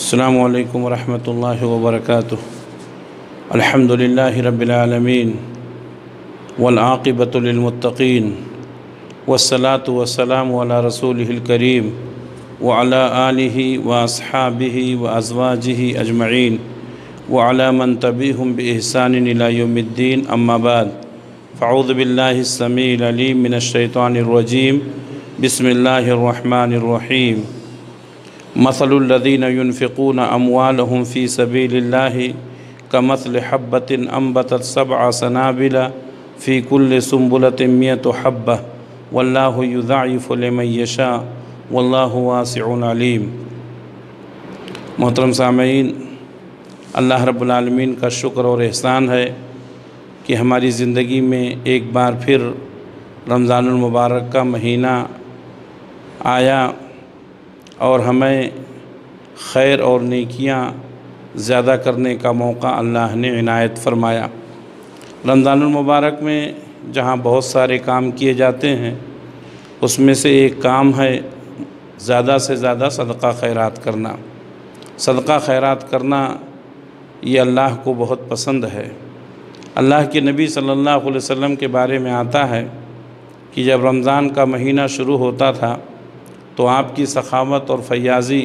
السلام علیکم ورحمۃ اللہ وبرکاتہ۔ الحمد للہ رب العالمین والعاقبۃ للمتقین والصلاة والسلام علی رسولہ الکریم وعلی آلہ واصحابہ وازواجہ اجمعین وعلی من تبعہم بإحسان الی یوم الدین، اما بعد فاعوذ باللہ السمیع العلیم من الشیطان الرجیم، بسم اللہ الرحمن الرحیم۔ مثل الذین ينفقون اموالهم فی سبیل اللہ کمثل حبۃ انبتت سبع سنابل فی کل سنبلۃ مئۃ حبۃ واللہ یضاعف لمن یشاء واللہ واسع علیم۔ محترم سامعین، اللہ رب العالمین کا شکر اور احسان ہے کہ ہماری زندگی میں ایک بار پھر رمضان المبارک کا مہینہ آیا اور ہمیں خیر اور نیکیاں زیادہ کرنے کا موقع اللہ نے عنایت فرمایا۔ رمضان المبارک میں جہاں بہت سارے کام کیے جاتے ہیں، اس میں سے ایک کام ہے زیادہ سے زیادہ صدقہ خیرات کرنا۔ صدقہ خیرات کرنا یہ اللہ کو بہت پسند ہے۔ اللہ کے نبی صلی اللہ علیہ وسلم کے بارے میں آتا ہے کہ جب رمضان کا مہینہ شروع ہوتا تھا تو آپ کی سخاوت اور فیاضی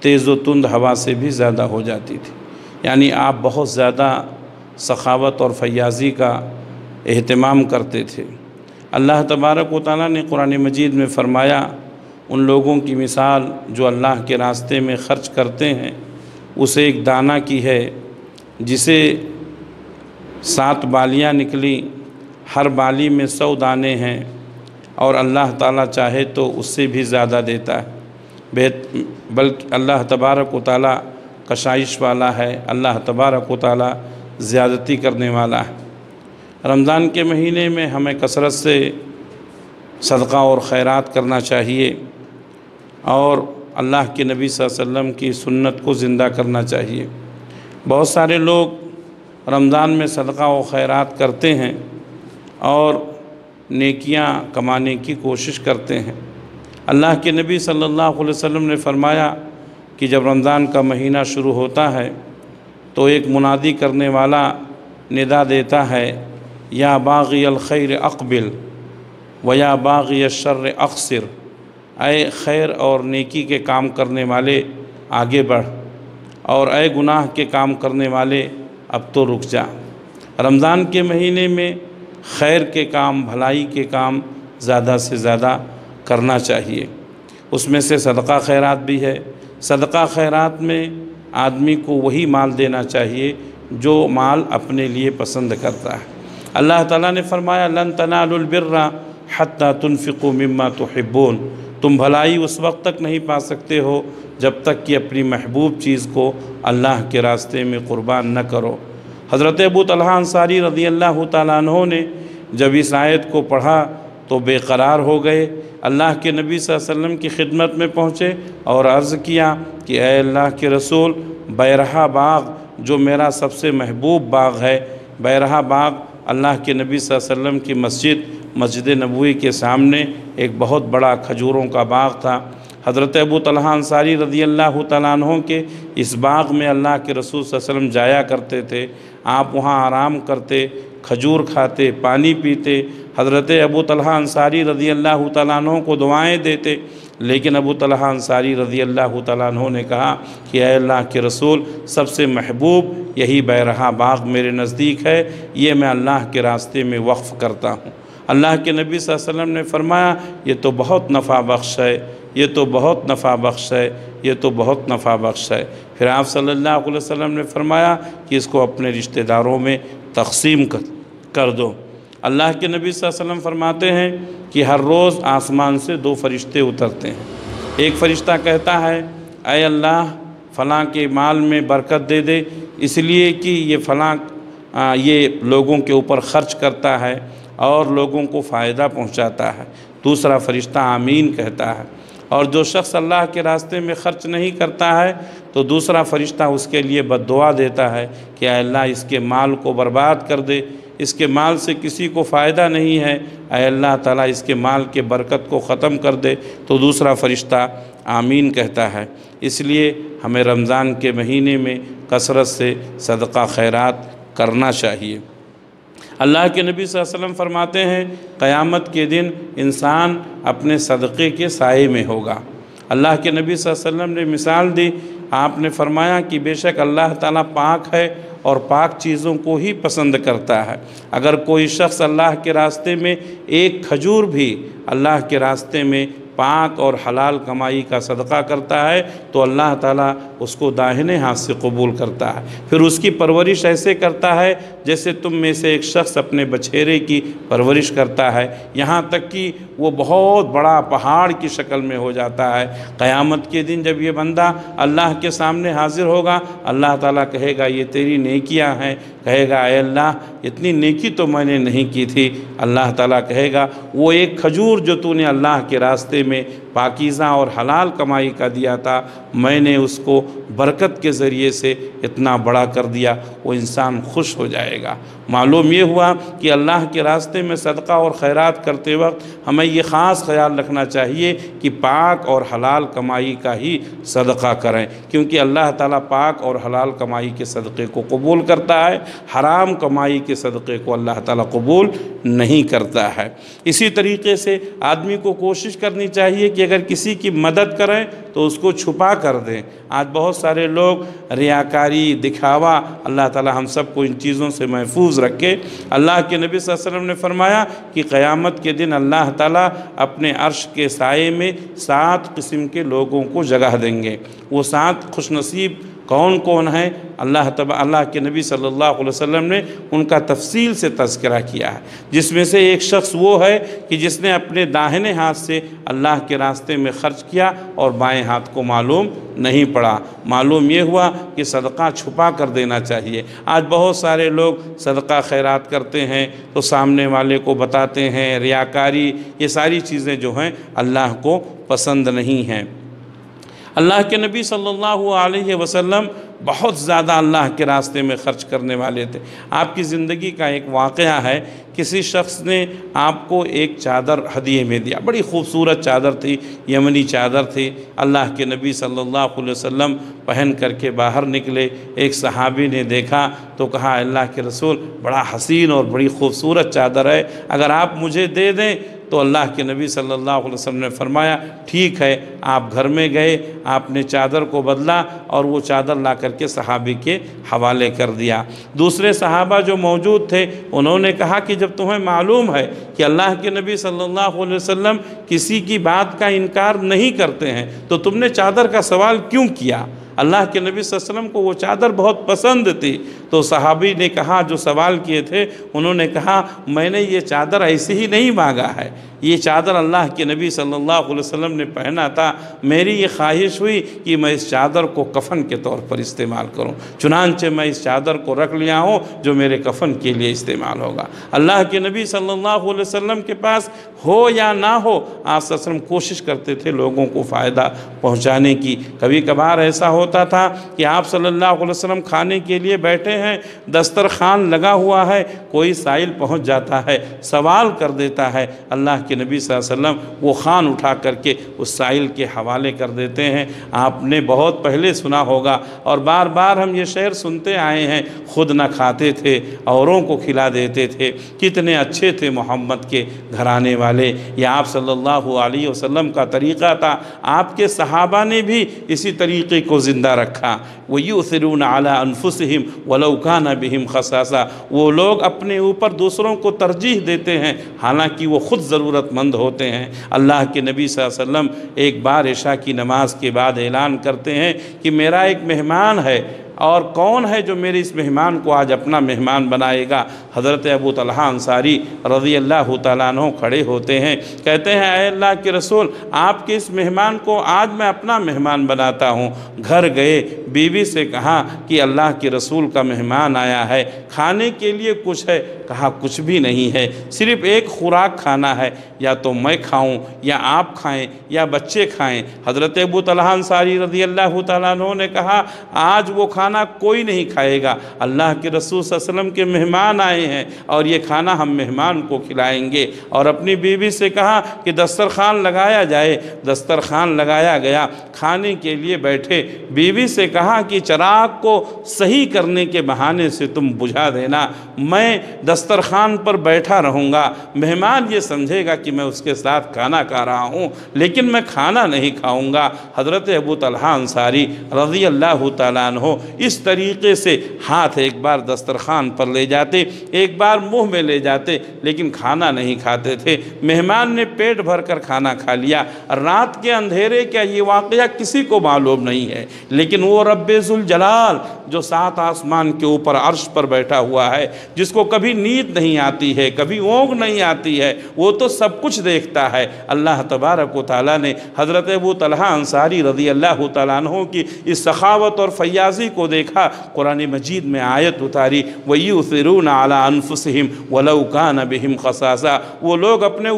تیز و تند ہوا سے بھی زیادہ ہو جاتی تھی، یعنی آپ بہت زیادہ سخاوت اور فیاضی کا اہتمام کرتے تھے۔ اللہ تبارک و تعالیٰ نے قرآن مجید میں فرمایا، ان لوگوں کی مثال جو اللہ کے راستے میں خرچ کرتے ہیں اسے ایک دانہ کی ہے جسے 7 بالیاں نکلی، ہر بالی میں 100 دانے ہیں، اور اللہ تعالیٰ چاہے تو اس سے بھی زیادہ دیتا ہے، بلکہ اللہ تبارک و تعالیٰ کشائش والا ہے، اللہ تبارک و تعالیٰ زیادتی کرنے والا ہے۔ رمضان کے مہینے میں ہمیں کثرت سے صدقہ اور خیرات کرنا چاہیے اور اللہ کے نبی صلی اللہ علیہ وسلم کی سنت کو زندہ کرنا چاہیے۔ بہت سارے لوگ رمضان میں صدقہ و خیرات کرتے ہیں اور نیکیاں کمانے کی کوشش کرتے ہیں۔ اللہ کے نبی صلی اللہ علیہ وسلم نے فرمایا کہ جب رمضان کا مہینہ شروع ہوتا ہے تو ایک منادی کرنے والا ندا دیتا ہے، یا باغی الخیر اقبل ویا باغی الشر اقصر، اے خیر اور نیکی کے کام کرنے والے آگے بڑھ، اور اے گناہ کے کام کرنے والے اب تو رک جا۔ رمضان کے مہینے میں خیر کے کام، بھلائی کے کام زیادہ سے زیادہ کرنا چاہیے۔ اس میں سے صدقہ خیرات بھی ہے۔ صدقہ خیرات میں آدمی کو وہی مال دینا چاہیے جو مال اپنے لیے پسند کرتا ہے۔ اللہ تعالیٰ نے فرمایا، لن تنالوا البر حتی تنفقوا مما تحبون، تم بھلائی اس وقت تک نہیں پا سکتے ہو جب تک کہ اپنی محبوب چیز کو اللہ کے راستے میں قربان نہ کرو۔ حضرت ابو طلحہ انصاری رضی اللہ تعالیٰ عنہ نے جب اس آیت کو پڑھا تو بے قرار ہو گئے، اللہ کے نبی صلی اللہ علیہ وسلم کی خدمت میں پہنچے اور عرض کیا کہ اے اللہ کے رسول، بیرہا باغ جو میرا سب سے محبوب باغ ہے، بیرہا باغ اللہ کے نبی صلی اللہ علیہ وسلم کی مسجد نبوی کے سامنے ایک بہت بڑا کھجوروں کا باغ تھا۔ حضرت ابو طلحہ انصاری رضی اللہ تعالیٰ عنہ کے اس باغ میں اللہ کے رسول صلی اللہ علیہ وسلم جایا کرتے تھے، آپ وہاں آرام کرتے، کھجور کھاتے، پانی پیتے، حضرت ابو طلحہ انصاری رضی اللہ تعالیٰ عنہ کو دعائیں دیتے۔ لیکن ابو طلحہ انصاری رضی اللہ تعالیٰ عنہ نے کہا کہ اے اللہ کے رسول، سب سے محبوب یہی بیرہا باغ میرے نزدیک ہے، یہ میں اللہ کے راستے میں وقف کرتا ہوں۔ اللہ کے نبی صلی اللہ علیہ وسلم نے فرمایا، یہ تو بہت نفع بخش ہے، یہ تو بہت نفع بخش ہے، یہ تو بہت نفع بخش ہے۔ پھر آپ صلی اللہ علیہ وسلم نے فرمایا کہ اس کو اپنے رشتہ داروں میں تقسیم کر دو۔ اللہ کے نبی صلی اللہ علیہ وسلم فرماتے ہیں کہ ہر روز آسمان سے 2 فرشتے اترتے ہیں۔ ایک فرشتہ کہتا ہے، اے اللہ فلاں کے مال میں برکت دے دے، اس لیے کہ یہ فلاں یہ لوگوں کے اوپر خرچ کرتا ہے اور لوگوں کو فائدہ پہنچاتا ہے۔ دوسرا فرشتہ آمین کہتا ہے، اور جو شخص اللہ کے راستے میں خرچ نہیں کرتا ہے تو دوسرا فرشتہ اس کے لیے بد دعا دیتا ہے کہ اے اللہ اس کے مال کو برباد کر دے، اس کے مال سے کسی کو فائدہ نہیں ہے، اے اللہ تعالیٰ اس کے مال کے برکت کو ختم کر دے، تو دوسرا فرشتہ آمین کہتا ہے۔ اس لیے ہمیں رمضان کے مہینے میں کثرت سے صدقہ خیرات کرنا چاہیے۔ اللہ کے نبی صلی اللہ علیہ وسلم فرماتے ہیں قیامت کے دن انسان اپنے صدقے کے سائے میں ہوگا۔ اللہ کے نبی صلی اللہ علیہ وسلم نے مثال دی، آپ نے فرمایا کہ بے شک اللہ تعالیٰ پاک ہے اور پاک چیزوں کو ہی پسند کرتا ہے۔ اگر کوئی شخص اللہ کے راستے میں ایک کھجور بھی اللہ کے راستے میں پاک اور حلال کمائی کا صدقہ کرتا ہے تو اللہ تعالیٰ اس کو داہنے ہاتھ سے قبول کرتا ہے، پھر اس کی پرورش ایسے کرتا ہے جیسے تم میں سے ایک شخص اپنے بچھیرے کی پرورش کرتا ہے، یہاں تک کہ وہ بہت بڑا پہاڑ کی شکل میں ہو جاتا ہے۔ قیامت کے دن جب یہ بندہ اللہ کے سامنے حاضر ہوگا، اللہ تعالیٰ کہے گا یہ تیری نیکیاں ہیں، کہے گا اے اللہ اتنی نیکی تو میں نے نہیں کی تھی۔ اللہ تعالیٰ کہے گا وہ ایک کھجور جو تو نے اللہ کے راستے میں پاکیزہ اور حلال کمائی کا دیا تھا، میں نے اس کو برکت کے ذریعے سے اتنا بڑا کر دیا، وہ انسان خوش ہو جائے گا۔ معلوم یہ ہوا کہ اللہ کے راستے میں صدقہ اور خیرات کرتے وقت ہمیں یہ خاص خیال رکھنا چاہیے کہ پاک اور حلال کمائی کا ہی صدقہ کریں، کیونکہ اللہ تعالیٰ پاک اور حلال کمائی کے صدقے کو قبول کرتا ہے، حرام کمائی کے صدقے کو اللہ تعالیٰ قبول نہیں کرتا ہے۔ اسی طریقے سے آدمی کو کوشش کرنی چاہیے کہ اگر کسی کی مدد کریں تو اس کو چھپا کر دیں۔ آج بہت سارے لوگ ریاکاری، دکھاوا، اللہ تعالیٰ ہم سب کو ان چیزوں سے محفوظ رکھے۔ اللہ کے نبی صلی اللہ علیہ وسلم نے فرمایا کہ قیامت کے دن اللہ تعالیٰ اپنے عرش کے سائے میں 7 قسم کے لوگوں کو جگہ دیں گے۔ وہ 7 خوش نصیب کون کون ہیں؟ اللہ کے نبی صلی اللہ علیہ وسلم نے ان کا تفصیل سے تذکرہ کیا ہے، جس میں سے ایک شخص وہ ہے کہ جس نے اپنے داہنے ہاتھ سے اللہ کے راستے میں خرچ کیا اور بائیں ہاتھ کو معلوم نہیں پڑا۔ معلوم یہ ہوا کہ صدقہ چھپا کر دینا چاہیے۔ آج بہت سارے لوگ صدقہ خیرات کرتے ہیں تو سامنے والے کو بتاتے ہیں، ریاکاری، یہ ساری چیزیں جو ہیں اللہ کو پسند نہیں ہیں۔ اللہ کے نبی صلی اللہ علیہ وسلم بہت زیادہ اللہ کے راستے میں خرچ کرنے والے تھے۔ آپ کی زندگی کا ایک واقعہ ہے، کسی شخص نے آپ کو ایک چادر ہدیے میں دیا، بڑی خوبصورت چادر تھی، یمنی چادر تھی۔ اللہ کے نبی صلی اللہ علیہ وسلم پہن کر کے باہر نکلے، ایک صحابی نے دیکھا تو کہا اللہ کے رسول بڑا حسین اور بڑی خوبصورت چادر ہے، اگر آپ مجھے دے دیں تو اللہ کے نبی صلی اللہ علیہ وسلم نے فرمایا ٹھیک ہے۔ آپ گھر میں گئے، آپ نے چادر کو بدلا اور وہ چادر لا کر کے صحابی کے حوالے کر دیا۔ دوسرے صحابہ جو موجود تھے انہوں نے کہا کہ جب تمہیں معلوم ہے کہ اللہ کے نبی صلی اللہ علیہ وسلم کسی کی بات کا انکار نہیں کرتے ہیں تو تم نے چادر کا سوال کیوں کیا؟ اللہ کے نبی صلی اللہ علیہ وسلم کو وہ چادر بہت پسند تھی۔ تو صحابی نے کہا، جو سوال کیے تھے انہوں نے کہا میں نے یہ چادر ایسے ہی نہیں مانگا ہے، یہ چادر اللہ کے نبی صلی اللہ علیہ وسلم نے پہنا تھا، میری یہ خواہش ہوئی کہ میں اس چادر کو کفن کے طور پر استعمال کروں، چنانچہ میں اس چادر کو رکھ لیا ہوں جو میرے کفن کے لیے استعمال ہوگا۔ اللہ کے نبی صلی اللہ علیہ وسلم کے پاس ہو یا نہ ہو، آپ صلی اللہ علیہ وسلم کوشش کرتے تھے لوگوں کو فائدہ پہنچانے کی۔ کبھی کبھار ایسا ہوتا تھا کہ آپ صلی اللہ علیہ وسلم کھانے کے لیے بیٹھے ہیں، دسترخوان لگا ہوا ہے، کوئی سائل پہنچ جاتا ہے، سوال کر دیتا ہے، اللہ کے نبی صلی اللہ علیہ وسلم وہ خوان اٹھا کر کے اس سائل کے حوالے کر دیتے ہیں۔ آپ نے بہت پہلے سنا ہوگا اور بار بار ہم یہ شعر سنتے آئے ہیں، خود نہ کھاتے تھے اوروں کو کھلا دیتے تھے، کتنے اچھے تھے محمد کے گھرانے والے۔ یہ آپ صلی اللہ علیہ وسلم کا طریقہ تھا، آپ کے صحابہ نے بھی اسی طریقے کو زندہ رکھا۔ وَيُؤْثِرُونَ عَلَىٰ أَنفُسِهِمْ وَلَوْ كَانَ بِهِمْ خَصَاصَةٌ، وہ لوگ اپنے اوپر دوسروں کو ترجیح دیتے ہیں حالانکہ وہ خود ضرورت مند ہوتے ہیں۔ اللہ کے نبی صلی اللہ علیہ وسلم ایک بار عشاء کی نماز کے بعد اعلان کرتے ہیں کہ میرا ایک مہمان ہے، اور کون ہے جو میرے اس مہمان کو آج اپنا مہمان بنائے گا؟ حضرت ابو طلحہ انصاری رضی اللہ تعالیٰ عنہ کھڑے ہوتے ہیں، کہتے ہیں اے اللہ کے رسول آپ کے اس مہمان کو آج میں اپنا مہمان بناتا ہوں۔ گھر گئے، بیوی سے کہا کہ اللہ کے رسول کا مہمان آیا ہے، کھانے کے لیے کچھ ہے؟ کہا کچھ بھی نہیں ہے، صرف ایک خوراک کھانا ہے، یا تو میں کھاؤں یا آپ کھائیں یا بچے کھائیں۔ حضرت ابو طلحہ انصاری رضی اللہ تعالیٰ عنہ نے کہا آج وہ کھانا کھانا کوئی نہیں کھائے گا، اللہ کے رسول صلی اللہ علیہ وسلم کے مہمان آئے ہیں اور یہ کھانا ہم مہمان کو کھلائیں گے۔ اور اپنی بیوی سے کہا کہ دسترخوان لگایا جائے، دسترخوان لگایا گیا، کھانے کے لیے بیٹھے، بیوی سے کہا کہ چراغ کو صحیح کرنے کے بہانے سے تم بجھا دینا، میں دسترخوان پر بیٹھا رہوں گا، مہمان یہ سمجھے گا کہ میں اس کے ساتھ کھانا کھا رہا ہوں لیکن میں کھانا نہیں کھاؤں گا۔ حضرت ابو طلحہ انصاری رضی اللہ تعالیٰ عنہ اس طریقے سے ہاتھ ایک بار دسترخوان پر لے جاتے، ایک بار منہ میں لے جاتے، لیکن کھانا نہیں کھاتے تھے۔ مہمان نے پیٹ بھر کر کھانا کھا لیا۔ رات کے اندھیرے کا یہ واقعہ کسی کو معلوم نہیں ہے، لیکن وہ رب ذوالجلال جو 7 آسمان کے اوپر عرش پر بیٹھا ہوا ہے، جس کو کبھی نیند نہیں آتی ہے، کبھی اونگ نہیں آتی ہے، وہ تو سب کچھ دیکھتا ہے۔ اللہ تبارک و تعالیٰ نے حضرت ابو طلحہ انصاری رضی اللہ تعالیٰ عنہ کی اس سخاوت اور فیاضی کو دیکھا، قرآن مجید میں آیت اتاری، وَيُؤْثِرُونَ عَلَىٰ أَنفُسِهِمْ وَلَوْ كَانَ بِهِمْ خَصَاصَةٌ، وہ لوگ اپنے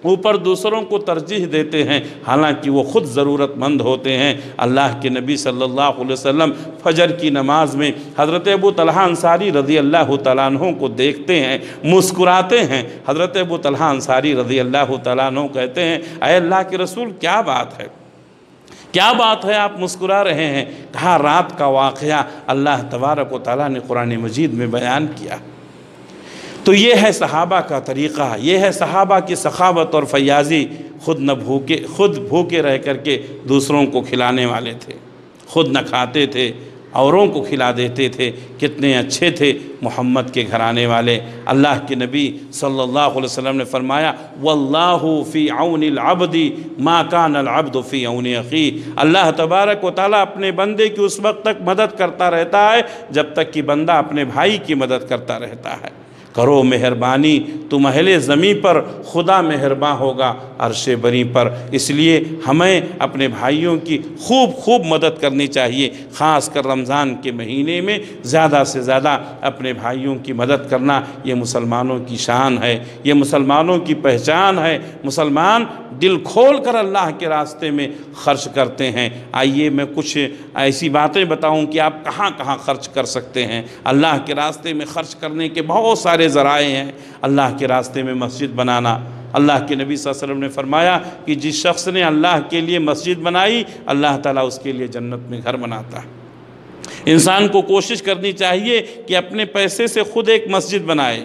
اوپر دوسروں کو ترجیح دیتے ہیں حالانکہ وہ خود ضرورت مند ہوتے ہیں۔ اللہ کے نبی صلی اللہ علیہ وسلم فجر کی نماز میں حضرت ابو طلحہ انصاری رضی اللہ تعالیٰ عنہ کو دیکھتے ہیں، مسکراتے ہیں۔ حضرت ابو طلحہ انصاری رضی اللہ تعالیٰ عنہ کہتے ہیں، اے اللہ کے رسول کیا بات ہے، کیا بات ہے آپ مسکرا رہے ہیں؟ کہا رات کا واقعہ اللہ تبارک و تعالیٰ نے قرآن مجید میں بیان کیا۔ تو یہ ہے صحابہ کا طریقہ، یہ ہے صحابہ کی سخاوت اور فیاضی، خود بھوکے رہ کر کے دوسروں کو کھلانے والے تھے، خود نہ کھاتے تھے، اوروں کو کھلا دیتے تھے۔ کتنے اچھے تھے محمد کے گھرانے والے۔ اللہ کے نبی صلی اللہ علیہ وسلم نے فرمایا، وَاللَّهُ فِي عَوْنِ الْعَبْدِ مَا كَانَ الْعَبْدُ فِي عَوْنِ أَخِيهِ، اللہ تبارک و تعالیٰ اپنے بندے کی اس وقت تک مدد کرتا رہتا ہے جب تک کہ بندہ اپنے بھائی کی مدد کرتا رہتا ہے۔ کرو مہربانی تم اہل زمین پر، خدا مہرباں ہوگا عرش بری پر۔ اس لیے ہمیں اپنے بھائیوں کی خوب مدد کرنی چاہیے، خاص کر رمضان کے مہینے میں زیادہ سے زیادہ اپنے بھائیوں کی مدد کرنا یہ مسلمانوں کی شان ہے، یہ مسلمانوں کی پہچان ہے۔ مسلمان دل کھول کر اللہ کے راستے میں خرچ کرتے ہیں۔ آئیے میں کچھ ایسی باتیں بتاؤں کہ آپ کہاں کہاں خرچ کر سکتے ہیں۔ اللہ کے راستے میں خرچ کرنے کے بہت سارے ذرائع ہیں۔ اللہ کے راستے میں مسجد بنانا، اللہ کے نبی صلی اللہ علیہ وسلم نے فرمایا کہ جس شخص نے اللہ کے لیے مسجد بنائی اللہ تعالیٰ اس کے لیے جنت میں گھر بناتا ہے۔ انسان کو کوشش کرنی چاہیے کہ اپنے پیسے سے خود ایک مسجد بنائے،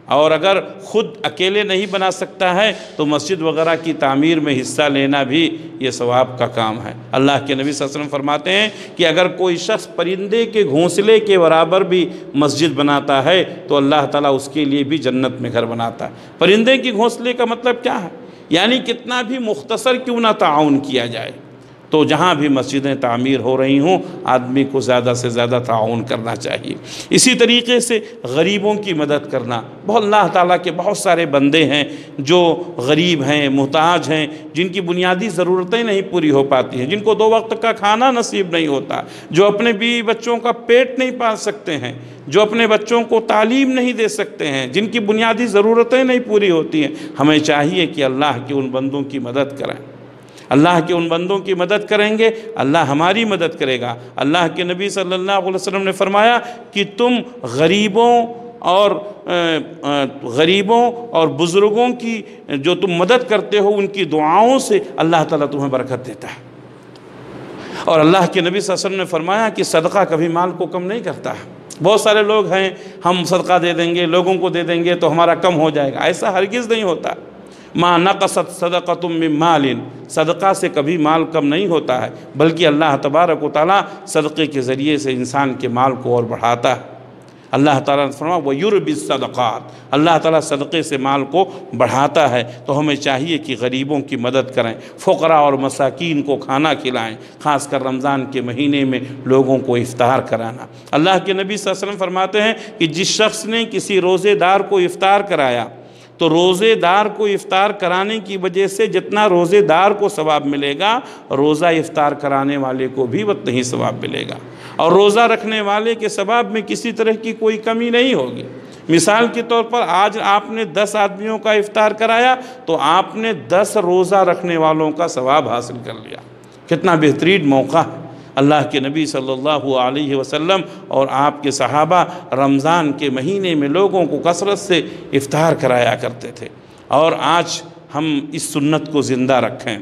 اور اگر خود اکیلے نہیں بنا سکتا ہے تو مسجد وغیرہ کی تعمیر میں حصہ لینا بھی یہ ثواب کا کام ہے۔ اللہ کے نبی صلی اللہ علیہ وسلم فرماتے ہیں کہ اگر کوئی شخص پرندے کے گھونسلے کے برابر بھی مسجد بناتا ہے تو اللہ تعالیٰ اس کے لیے بھی جنت میں گھر بناتا ہے۔ پرندے کے گھونسلے کا مطلب کیا ہے؟ یعنی کتنا بھی مختصر کیوں نہ تعاون کیا جائے، تو جہاں بھی مسجدیں تعمیر ہو رہی ہوں آدمی کو زیادہ سے زیادہ تعاون کرنا چاہیے۔ اسی طریقے سے غریبوں کی مدد کرنا، اللہ تعالیٰ کے بہت سارے بندے ہیں جو غریب ہیں، محتاج ہیں، جن کی بنیادی ضرورتیں نہیں پوری ہو پاتی ہیں، جن کو 2 وقت کا کھانا نصیب نہیں ہوتا، جو اپنے بیوی بچوں کا پیٹ نہیں پال سکتے ہیں، جو اپنے بچوں کو تعلیم نہیں دے سکتے ہیں، جن کی بنیادی ضرورتیں نہیں پوری ہوتی ہیں۔ ہمیں چاہیے کہ اللہ کے ان بندوں کی مدد کریں۔ اللہ کے ان بندوں کی مدد کریں گے اللہ ہماری مدد کرے گا۔ اللہ کے نبی صلی اللہ علیہ وسلم نے فرمایا کہ تم غریبوں اور بزرگوں کی جو تم مدد کرتے ہو ان کی دعاؤں سے اللہ تعالیٰ تمہیں برکت دیتا ہے۔ اور اللہ کے نبی صلی اللہ علیہ وسلم نے فرمایا کہ صدقہ کبھی مال کو کم نہیں کرتا ہے۔ بہت سارے لوگ ہیں ہم صدقہ دے دیں گے، لوگوں کو دے دیں گے تو ہمارا کم ہو جائے گا، ایسا ہرگز نہیں ہوتا۔ ما نقصت صدقۃ من مال، صدقہ سے کبھی مال کم نہیں ہوتا ہے، بلکہ اللہ تبارک و تعالیٰ صدقے کے ذریعے سے انسان کے مال کو اور بڑھاتا ہے۔ اللہ تعالیٰ نے فرمایا وَيُرْبِي الصَّدَقَاتِ، اللہ تعالیٰ صدقے سے مال کو بڑھاتا ہے۔ تو ہمیں چاہیے کہ غریبوں کی مدد کریں، فقراء اور مساکین کو کھانا کھلائیں، خاص کر رمضان کے مہینے میں لوگوں کو افطار کرانا۔ اللہ کے نبی صلی اللہ علیہ وسلم فرماتے ہیں کہ جس شخص نے کسی روزے دار کو افطار کرایا تو روزے دار کو افطار کرانے کی وجہ سے جتنا روزے دار کو ثواب ملے گا روزہ افطار کرانے والے کو بھی اتنا ہی ثواب ملے گا، اور روزہ رکھنے والے کے ثواب میں کسی طرح کی کوئی کمی نہیں ہوگی۔ مثال کے طور پر آج آپ نے 10 آدمیوں کا افطار کرایا تو آپ نے 10 روزہ رکھنے والوں کا ثواب حاصل کر لیا۔ کتنا بہترین موقع ہے۔ اللہ کے نبی صلی اللہ علیہ وسلم اور آپ کے صحابہ رمضان کے مہینے میں لوگوں کو کثرت سے افطار کرایا کرتے تھے، اور آج ہم اس سنت کو زندہ رکھیں۔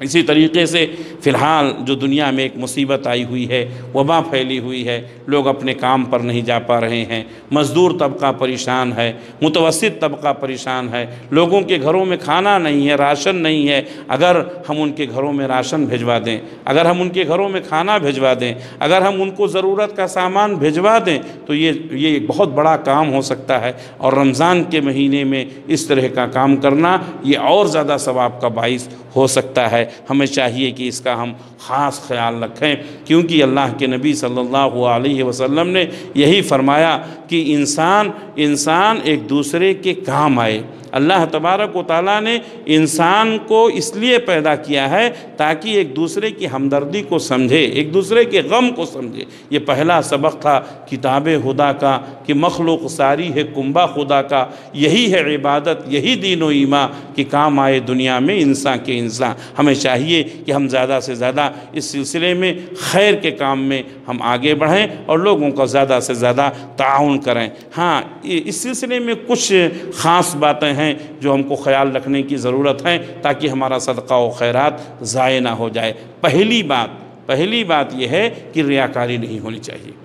اسی طریقے سے فی الحال جو دنیا میں ایک مصیبت آئی ہوئی ہے، وبا پھیلی ہوئی ہے، لوگ اپنے کام پر نہیں جا پا رہے ہیں، مزدور طبقہ پریشان ہے، متوسط طبقہ پریشان ہے، لوگوں کے گھروں میں کھانا نہیں ہے، راشن نہیں ہے۔ اگر ہم ان کے گھروں میں راشن بھجوا دیں، اگر ہم ان کے گھروں میں کھانا بھجوا دیں، اگر ہم ان کو ضرورت کا سامان بھجوا دیں تو یہ بہت بڑا کام ہو سکتا ہے، اور رمضان کے مہینے میں اس طرح کا کام کرنا یہ اور زیادہ ثواب کا باعث ہو سکتا ہے۔ ہمیں چاہیے کہ اس کا ہم خاص خیال رکھیں، کیونکہ اللہ کے نبی صلی اللہ علیہ وسلم نے یہی فرمایا کہ انسان ایک دوسرے کے کام آئے۔ اللہ تبارک و تعالیٰ نے انسان کو اس لیے پیدا کیا ہے تاکہ ایک دوسرے کی ہمدردی کو سمجھے، ایک دوسرے کے غم کو سمجھے۔ یہ پہلا سبق تھا کتاب خدا کا کہ مخلوق ساری ہے کنبہ خدا کا، یہی ہے عبادت، یہی دین و ایمان کہ کام آئے دنیا میں انسان کے انسان۔ ہمیں چاہیے کہ ہم زیادہ سے زیادہ اس سلسلے میں خیر کے کام میں ہم آگے بڑھیں اور لوگوں کا زیادہ سے زیادہ تعاون کریں۔ ہاں، اس سلسلے میں کچھ خاص باتیں ہیں جو ہم کو خیال رکھنے کی ضرورت ہے تاکہ ہمارا صدقہ و خیرات ضائع نہ ہو جائے۔ پہلی بات یہ ہے کہ ریاکاری نہیں ہونی چاہیے۔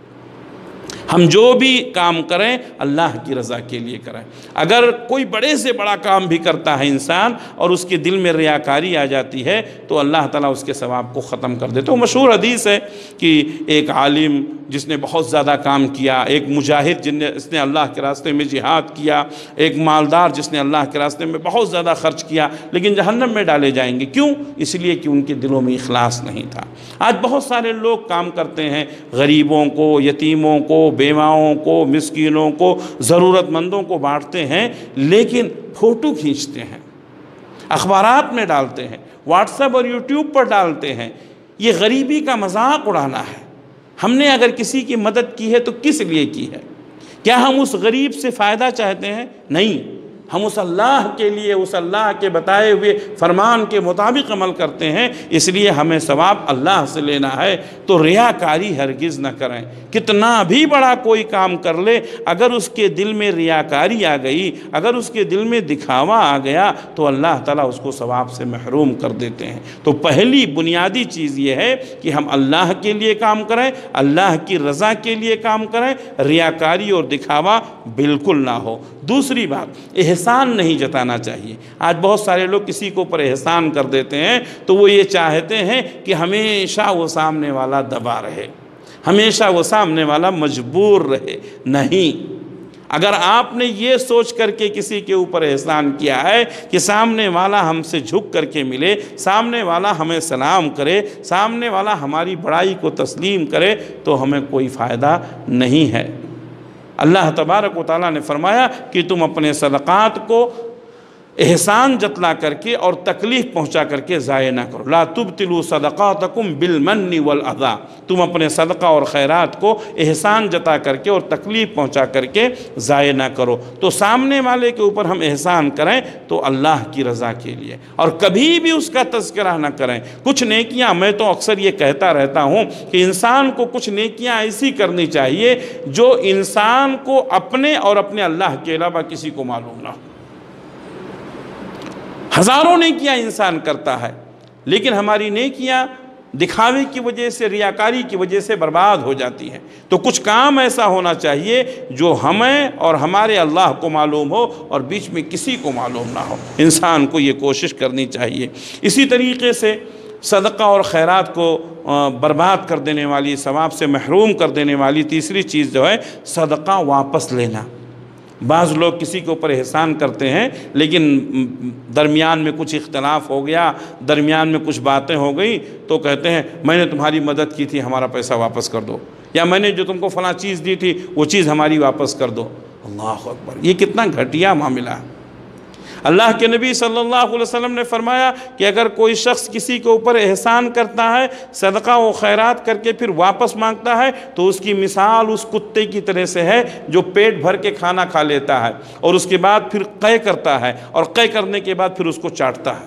ہم جو بھی کام کریں اللہ کی رضا کے لیے کریں۔ اگر کوئی بڑے سے بڑا کام بھی کرتا ہے انسان اور اس کے دل میں ریاکاری آ جاتی ہے تو اللہ تعالیٰ اس کے ثواب کو ختم کر دیتے۔ وہ مشہور حدیث ہے کہ ایک عالم جس نے بہت زیادہ کام کیا، ایک مجاہد جس نے اللہ کے راستے میں جہاد کیا، ایک مالدار جس نے اللہ کے راستے میں بہت زیادہ خرچ کیا، لیکن جہنم میں ڈالے جائیں گے۔ کیوں؟ اس لیے کہ ان کے دلوں میں اخلاص نہیں تھا۔ آج بہت سارے لوگ کام کرتے ہیں، غریبوں کو، یتیموں کو، بیواؤں کو، مسکینوں کو، ضرورت مندوں کو بانٹتے ہیں، لیکن فوٹو کھینچتے ہیں، اخبارات میں ڈالتے ہیں، واٹس ایپ اور یوٹیوب پر ڈالتے ہیں۔ یہ غریبی کا مذاق اڑانا ہے۔ ہم نے اگر کسی کی مدد کی ہے تو کس لیے کی ہے؟ کیا ہم اس غریب سے فائدہ چاہتے ہیں؟ نہیں، ہم اس اللہ کے لیے، اس اللہ کے بتائے ہوئے فرمان کے مطابق عمل کرتے ہیں، اس لیے ہمیں ثواب اللہ سے لینا ہے۔ تو ریاکاری ہرگز نہ کریں۔ کتنا بھی بڑا کوئی کام کر لے، اگر اس کے دل میں ریاکاری آ گئی، اگر اس کے دل میں دکھاوا آ گیا تو اللہ تعالیٰ اس کو ثواب سے محروم کر دیتے ہیں۔ تو پہلی بنیادی چیز یہ ہے کہ ہم اللہ کے لیے کام کریں، اللہ کی رضا کے لیے کام کریں، ریاکاری اور دکھاوا بالکل نہ ہو۔ دوسری بات، احسان نہیں جتانا چاہیے۔ آج بہت سارے لوگ کسی کو پر احسان کر دیتے ہیں تو وہ یہ چاہتے ہیں کہ ہمیشہ وہ سامنے والا دبا رہے، ہمیشہ وہ سامنے والا مجبور رہے۔ نہیں، اگر آپ نے یہ سوچ کر کے کسی کے اوپر احسان کیا ہے کہ سامنے والا ہم سے جھک کر کے ملے، سامنے والا ہمیں سلام کرے، سامنے والا ہماری بڑائی کو تسلیم کرے، تو ہمیں کوئی فائدہ نہیں ہے۔ اللہ تبارک و تعالیٰ نے فرمایا کہ تم اپنے صدقات کو احسان جتلا کر کے اور تکلیف پہنچا کر کے ضائع نہ کرو۔ لا تبطلوا صدقاتکم بالمن والاذی، تم اپنے صدقہ اور خیرات کو احسان جتا کر کے اور تکلیف پہنچا کر کے ضائع نہ کرو۔ تو سامنے والے کے اوپر ہم احسان کریں تو اللہ کی رضا کے لیے، اور کبھی بھی اس کا تذکرہ نہ کریں۔ کچھ نیکیاں، میں تو اکثر یہ کہتا رہتا ہوں کہ انسان کو کچھ نیکیاں ایسی کرنی چاہیے جو انسان کو اپنے اور اپنے اللہ کے علاوہ کسی کو معلوم نہ ہو۔ ہزاروں نیکیاں انسان کرتا ہے، لیکن ہماری نیکیاں دکھاوے کی وجہ سے، ریاکاری کی وجہ سے برباد ہو جاتی ہیں۔ تو کچھ کام ایسا ہونا چاہیے جو ہمیں اور ہمارے اللہ کو معلوم ہو اور بیچ میں کسی کو معلوم نہ ہو۔ انسان کو یہ کوشش کرنی چاہیے۔ اسی طریقے سے صدقہ اور خیرات کو برباد کر دینے والی، ثواب سے محروم کر دینے والی تیسری چیز جو ہے صدقہ واپس لینا۔ بعض لوگ کسی کے اوپر احسان کرتے ہیں، لیکن درمیان میں کچھ اختلاف ہو گیا، درمیان میں کچھ باتیں ہو گئی تو کہتے ہیں میں نے تمہاری مدد کی تھی، ہمارا پیسہ واپس کر دو، یا میں نے جو تم کو فلاں چیز دی تھی وہ چیز ہماری واپس کر دو۔ اللہ اکبر، یہ کتنا گھٹیا معاملہ ہے۔ اللہ کے نبی صلی اللہ علیہ وسلم نے فرمایا کہ اگر کوئی شخص کسی کے اوپر احسان کرتا ہے، صدقہ و خیرات کر کے پھر واپس مانگتا ہے، تو اس کی مثال اس کتے کی طرح سے ہے جو پیٹ بھر کے کھانا کھا لیتا ہے اور اس کے بعد پھر قے کرتا ہے، اور قے کرنے کے بعد پھر اس کو چاٹتا ہے۔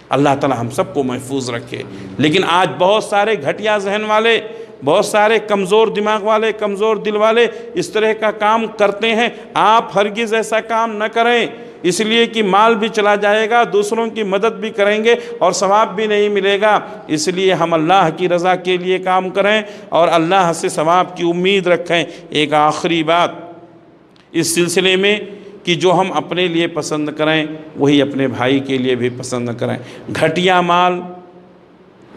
اللہ تعالی ہم سب کو محفوظ رکھے۔ لیکن آج بہت سارے گھٹیا ذہن والے، بہت سارے کمزور دماغ والے، کمزور دل والے اس طرح کا کام کرتے ہیں۔ آپ ہرگز ایسا کام نہ کریں، اس لیے کہ مال بھی چلا جائے گا، دوسروں کی مدد بھی کریں گے اور ثواب بھی نہیں ملے گا۔ اس لیے ہم اللہ کی رضا کے لیے کام کریں اور اللہ سے ثواب کی امید رکھیں۔ ایک آخری بات اس سلسلے میں کہ جو ہم اپنے لیے پسند کریں وہی اپنے بھائی کے لیے بھی پسند کریں۔ گھٹیا مال،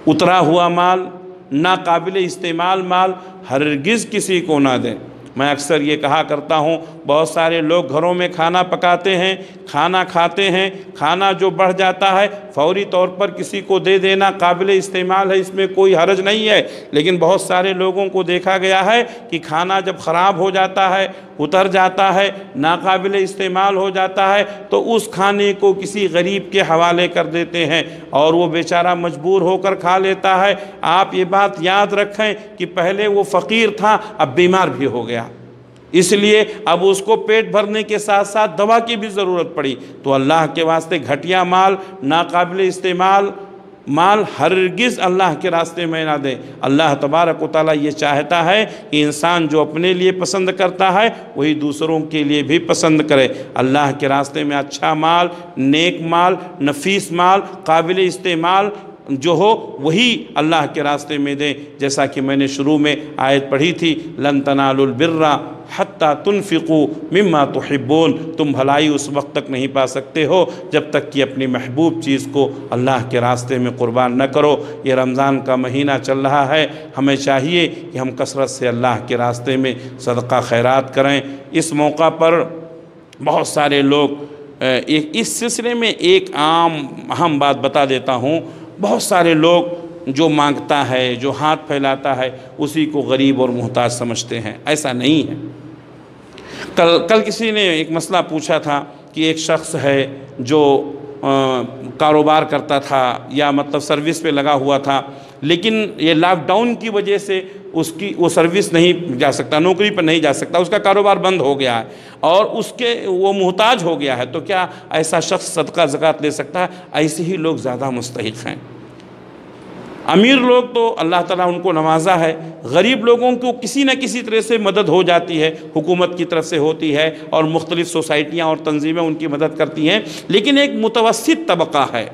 اترا ہوا مال، ناقابل استعمال مال ہرگز کسی کو نہ دیں۔ میں اکثر یہ کہا کرتا ہوں، بہت سارے لوگ گھروں میں کھانا پکاتے ہیں، کھانا کھاتے ہیں، کھانا جو بڑھ جاتا ہے فوری طور پر کسی کو دے دینا قابل استعمال ہے، اس میں کوئی حرج نہیں ہے۔ لیکن بہت سارے لوگوں کو دیکھا گیا ہے کہ کھانا جب خراب ہو جاتا ہے، اتر جاتا ہے، ناقابل استعمال ہو جاتا ہے تو اس کھانے کو کسی غریب کے حوالے کر دیتے ہیں اور وہ بیچارہ مجبور ہو کر کھا لیتا ہے۔ آپ یہ بات یاد رکھیں کہ پہلے وہ فقیر تھا، اب بیمار بھی ہو گیا، اس لیے اب اس کو پیٹ بھرنے کے ساتھ ساتھ دوا کی بھی ضرورت پڑی۔ تو اللہ کے واسطے گھٹیا مال، ناقابل استعمال مال ہرگز اللہ کے راستے میں نہ دیں۔ اللہ تبارک و تعالیٰ یہ چاہتا ہے کہ انسان جو اپنے لیے پسند کرتا ہے وہی دوسروں کے لیے بھی پسند کرے۔ اللہ کے راستے میں اچھا مال، نیک مال، نفیس مال، قابل استعمال جو ہو وہی اللہ کے راستے میں دیں۔ جیسا کہ میں نے شروع میں آیت پڑھی تھی، لن تنالوا البر حتی تنفقوا مما تحبون، تم بھلائی اس وقت تک نہیں پا سکتے ہو جب تک کہ اپنی محبوب چیز کو اللہ کے راستے میں قربان نہ کرو۔ یہ رمضان کا مہینہ چل رہا ہے، ہمیں چاہیے کہ ہم کثرت سے اللہ کے راستے میں صدقہ خیرات کریں۔ اس موقع پر بہت سارے لوگ اس سلسلے میں ایک عام اہم بات بتا دیتا ہوں، بہت سارے لوگ جو مانگتا ہے، جو ہاتھ پھیلاتا ہے، اسی کو غریب اور محتاج سمجھتے ہیں۔ ایسا نہیں ہے۔ کل کسی نے ایک مسئلہ پوچھا تھا کہ ایک شخص ہے جو کاروبار کرتا تھا یا مطلب سروس پہ لگا ہوا تھا، لیکن یہ لاک ڈاؤن کی وجہ سے اس کی وہ سروس نہیں جا سکتا، نوکری پر نہیں جا سکتا، اس کا کاروبار بند ہو گیا ہے اور وہ محتاج ہو گیا ہے۔ تو کیا ایسا شخص صدقہ زکوٰۃ لے سکتا ہے؟ ایسے ہی لوگ زیادہ مستحق ہیں۔ امیر لوگ تو اللہ تعالیٰ ان کو نوازا ہے، غریب لوگوں کو کسی نہ کسی طرح سے مدد ہو جاتی ہے، حکومت کی طرف سے ہوتی ہے اور مختلف سوسائٹیاں اور تنظیمیں ان کی مدد کرتی ہیں۔ لیکن ایک متوسط طبقہ ہے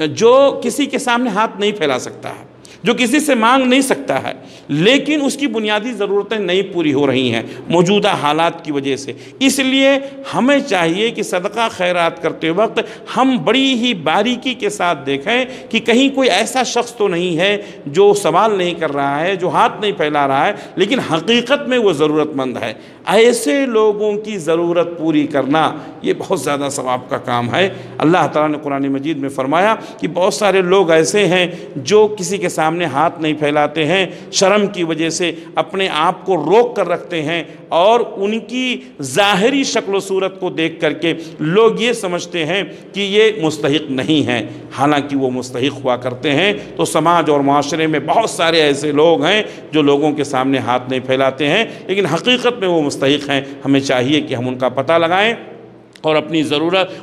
جو کسی کے سامنے ہاتھ نہیں پھیلا سکتا ہے، جو کسی سے مانگ نہیں سکتا ہے، لیکن اس کی بنیادی ضرورتیں نہیں پوری ہو رہی ہیں موجودہ حالات کی وجہ سے۔ اس لیے ہمیں چاہیے کہ صدقہ خیرات کرتے وقت ہم بڑی ہی باریکی کے ساتھ دیکھیں کہ کہیں کوئی ایسا شخص تو نہیں ہے جو سوال نہیں کر رہا ہے، جو ہاتھ نہیں پھیلا رہا ہے، لیکن حقیقت میں وہ ضرورت مند ہے۔ ایسے لوگوں کی ضرورت پوری کرنا یہ بہت زیادہ ثواب کا کام ہے۔ اللہ تعالیٰ نے قرآن مجید میں فرمایا کہ بہت سارے لوگ ایسے ہیں جو کسی کے سامنے ہاتھ نہیں پھیلاتے ہیں، شرم کی وجہ سے اپنے آپ کو روک کر رکھتے ہیں اور ان کی ظاہری شکل و صورت کو دیکھ کر کے لوگ یہ سمجھتے ہیں کہ یہ مستحق نہیں ہیں، حالانکہ وہ مستحق ہوا کرتے ہیں۔ تو سماج اور معاشرے میں بہت سارے ایسے لوگ ہیں جو لوگوں کے سامنے ہاتھ نہیں پھیلاتے ہیں لیکن حقیقت میں وہ مستحق ہیں۔ ہمیں چاہیے کہ ہم ان کا پتہ لگائیں اور اپنی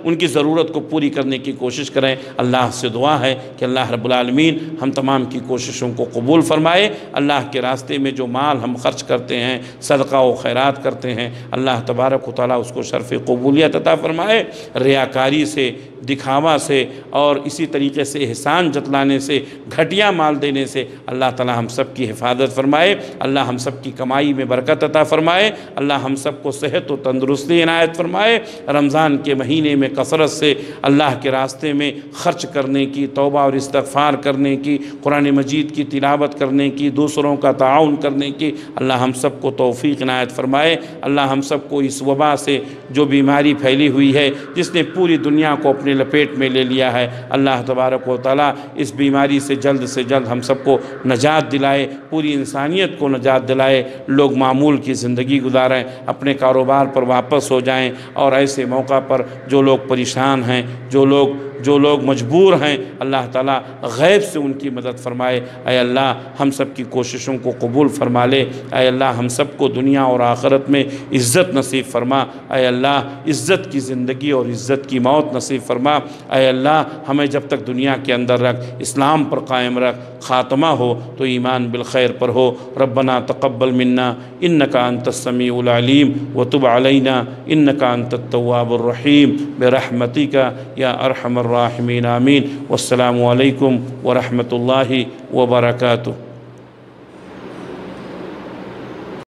ان کی ضرورت کو پوری کرنے کی کوشش کریں۔ اللہ سے دعا ہے کہ اللہ رب العالمین ہم تمام کی کوششوں کو قبول فرمائے۔ اللہ کے راستے میں جو مال ہم خرچ کرتے ہیں، صدقہ و خیرات کرتے ہیں، اللہ تبارک و تعالیٰ اس کو شرف قبولیت عطا فرمائے۔ ریاکاری سے، دکھاوا سے اور اسی طریقے سے احسان جتلانے سے، گھٹیا مال دینے سے اللہ تعالیٰ ہم سب کی حفاظت فرمائے۔ اللہ ہم سب کی کمائی میں برکت عطا فرمائے۔ اللہ ہم سب کو صحت و تندرستی عنایت فرمائے۔ رمضان کے مہینے میں کثرت سے اللہ کے راستے میں خرچ کرنے کی، توبہ اور استغفار کرنے کی، قرآن مجید کی تلاوت کرنے کی، دوسروں کا تعاون کرنے کی اللہ ہم سب کو توفیق عنایت فرمائے۔ اللہ ہم سب کو اس وبا سے جو بیماری پھیلی ہوئی ہے، جس نے پوری دنیا کو اپنے لپیٹ میں لے لیا ہے، اللہ تبارک و تعالیٰ اس بیماری سے جلد ہم سب کو نجات دلائے، پوری انسانیت کو نجات دلائے، لوگ معمول کی زندگی گزاریں، اپنے کاروبار پر واپس ہو جائیں اور ایسے موقع پر جو لوگ پریشان ہیں، جو لوگ جو لوگ مجبور ہیں اللہ تعالیٰ غیب سے ان کی مدد فرمائے۔ اے اللہ ہم سب کی کوششوں کو قبول فرما لے۔ اے اللہ ہم سب کو دنیا اور آخرت میں عزت نصیب فرما۔ اے اللہ عزت کی زندگی اور عزت کی موت نصیب فرما۔ اے اللہ ہمیں جب تک دنیا کے اندر رکھ، اسلام پر قائم رکھ، خاتمہ ہو تو ایمان بالخیر پر ہو۔ ربنا تقبل منا انک انت السمیع العلیم وتب علینا انک انت التواب الرحیم برحمتک یا ارحم الراحمین آمین۔ والسلام علیکم ورحمۃ اللہ وبرکاتہ۔